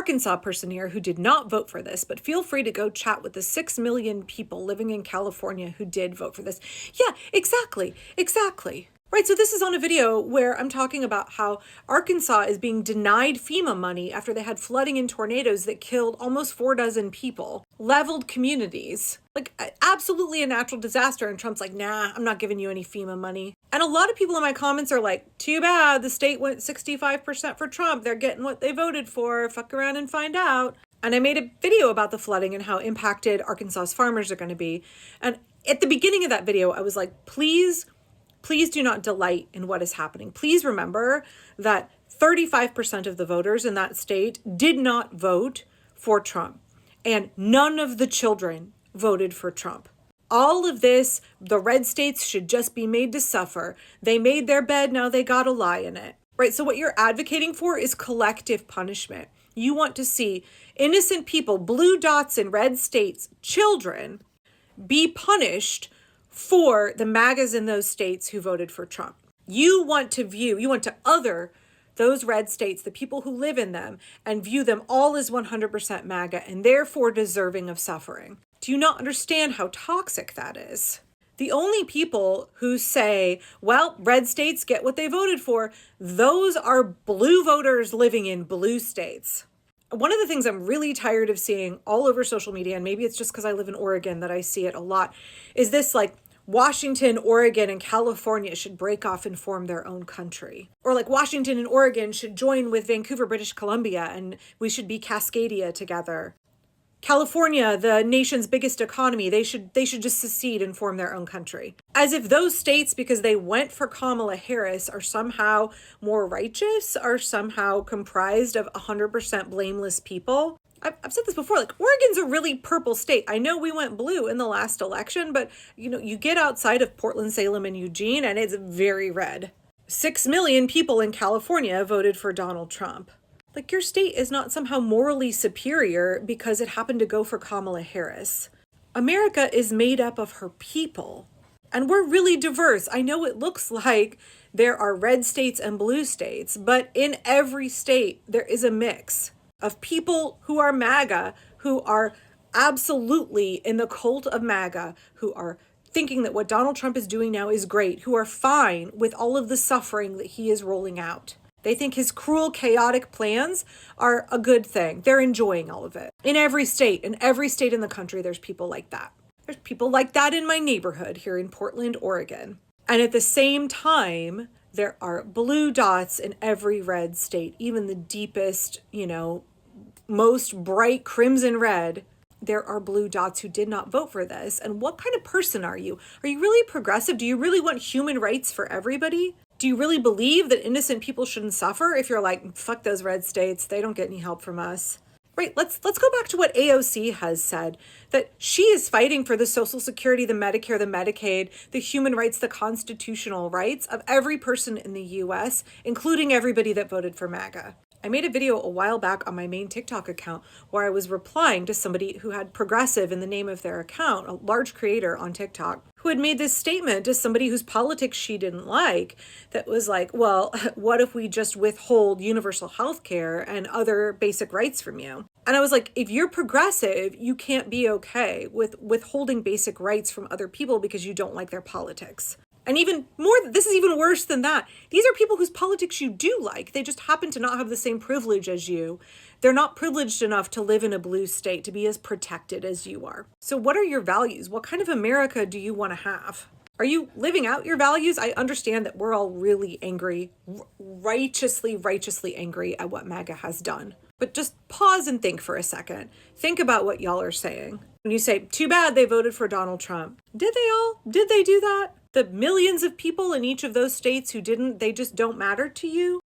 Arkansas person here who did not vote for this, but feel free to go chat with the 6 million people living in California who did vote for this. Yeah, exactly. Right, so this is on a video where I'm talking about how Arkansas is being denied FEMA money after they had flooding and tornadoes that killed almost 4 dozen people, leveled communities, like absolutely a natural disaster. And Trump's like, nah, I'm not giving you any FEMA money. And a lot of people in my comments are like, too bad, the state went 65% for Trump. They're getting what they voted for. Fuck around and find out. And I made a video about the flooding and how impacted Arkansas's farmers are going to be. And at the beginning of that video, I was like, please do not delight in what is happening. Please remember that 35% of the voters in that state did not vote for Trump, and none of the children voted for Trump. All of this, the red states should just be made to suffer. They made their bed, now they gotta lie in it. Right? So what you're advocating for is collective punishment. You want to see innocent people, blue dots in red states, children, be punished for the MAGAs in those states who voted for Trump. You want to other those red states, the people who live in them, and view them all as 100% MAGA and therefore deserving of suffering. Do you not understand how toxic that is? The only people who say, well, red states get what they voted for, those are blue voters living in blue states. One of the things I'm really tired of seeing all over social media, and maybe it's just because I live in Oregon that I see it a lot, is this like Washington, Oregon, and California should break off and form their own country. Or like Washington and Oregon should join with Vancouver, British Columbia, and we should be Cascadia together. California, the nation's biggest economy, they should just secede and form their own country. As if those states, because they went for Kamala Harris, are somehow more righteous, are somehow comprised of 100% blameless people. I've said this before, like Oregon's a really purple state. I know we went blue in the last election, but you get outside of Portland, Salem, and Eugene, and it's very red. 6 million people in California voted for Donald Trump. Like your state is not somehow morally superior because it happened to go for Kamala Harris. America is made up of her people, and we're really diverse. I know it looks like there are red states and blue states, but in every state, there is a mix of people who are MAGA, who are absolutely in the cult of MAGA, who are thinking that what Donald Trump is doing now is great, who are fine with all of the suffering that he is rolling out. They think his cruel, chaotic plans are a good thing. They're enjoying all of it. In every state in the country, there's people like that. There's people like that in my neighborhood here in Portland, Oregon. And at the same time, there are blue dots in every red state, even the deepest, most bright crimson red. There are blue dots who did not vote for this. And what kind of person are you? Are you really progressive? Do you really want human rights for everybody? Do you really believe that innocent people shouldn't suffer if you're like, fuck those red states, they don't get any help from us? Right, let's go back to what AOC has said, that she is fighting for the Social Security, the Medicare, the Medicaid, the human rights, the constitutional rights of every person in the US, including everybody that voted for MAGA. I made a video a while back on my main TikTok account where I was replying to somebody who had progressive in the name of their account, a large creator on TikTok, who had made this statement to somebody whose politics she didn't like, that was like, well, what if we just withhold universal health care and other basic rights from you? And I was like, if you're progressive, you can't be okay with withholding basic rights from other people because you don't like their politics. And even more, this is even worse than that. These are people whose politics you do like. They just happen to not have the same privilege as you. They're not privileged enough to live in a blue state, to be as protected as you are. So what are your values? What kind of America do you want to have? Are you living out your values? I understand that we're all really angry, righteously angry at what MAGA has done. But just pause and think for a second. Think about what y'all are saying. When you say, too bad they voted for Donald Trump. Did they all? Did they do that? The millions of people in each of those states who didn't, they just don't matter to you?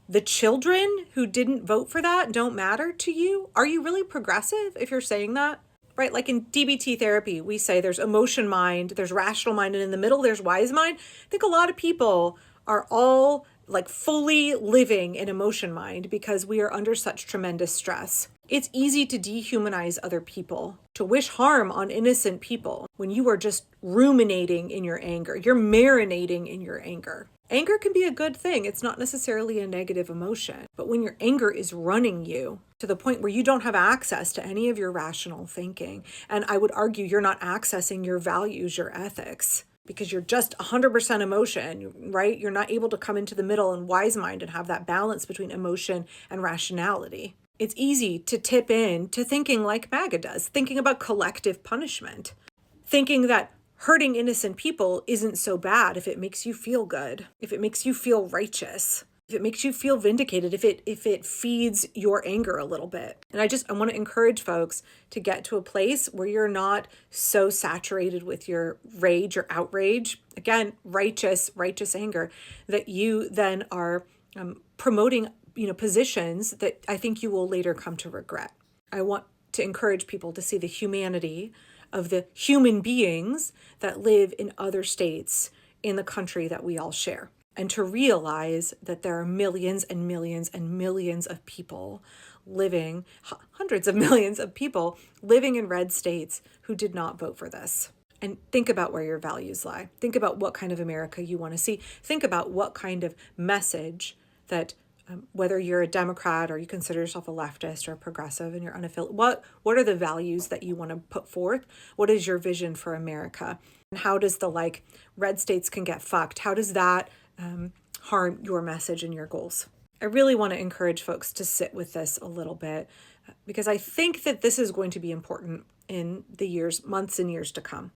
The children who didn't vote for that don't matter to you? Are you really progressive if you're saying that? Right? Like in DBT therapy, we say there's emotion mind, there's rational mind, and in the middle there's wise mind. I think a lot of people are all like fully living in emotion mind because we are under such tremendous stress. It's easy to dehumanize other people, to wish harm on innocent people when you are just ruminating in your anger. You're marinating in your anger. Anger can be a good thing. It's not necessarily a negative emotion. But when your anger is running you to the point where you don't have access to any of your rational thinking, and I would argue you're not accessing your values, your ethics, because you're just 100% emotion, right? You're not able to come into the middle and wise mind and have that balance between emotion and rationality. It's easy to tip in to thinking like MAGA does, thinking about collective punishment, thinking that hurting innocent people isn't so bad if it makes you feel good, if it makes you feel righteous, if it makes you feel vindicated, if it feeds your anger a little bit. And I want to encourage folks to get to a place where you're not so saturated with your rage or outrage, again, righteous anger, that you then are promoting, positions that I think you will later come to regret. I want to encourage people to see the humanity of the human beings that live in other states in the country that we all share, and to realize that there are millions and millions and millions of people living, hundreds of millions of people living in red states who did not vote for this. And think about where your values lie. Think about what kind of America you want to see. Think about what kind of message that whether you're a Democrat or you consider yourself a leftist or a progressive and you're unaffiliated, what are the values that you want to put forth? What is your vision for America? And how does the red states can get fucked? How does that harm your message and your goals? I really want to encourage folks to sit with this a little bit because I think that this is going to be important in the months and years to come.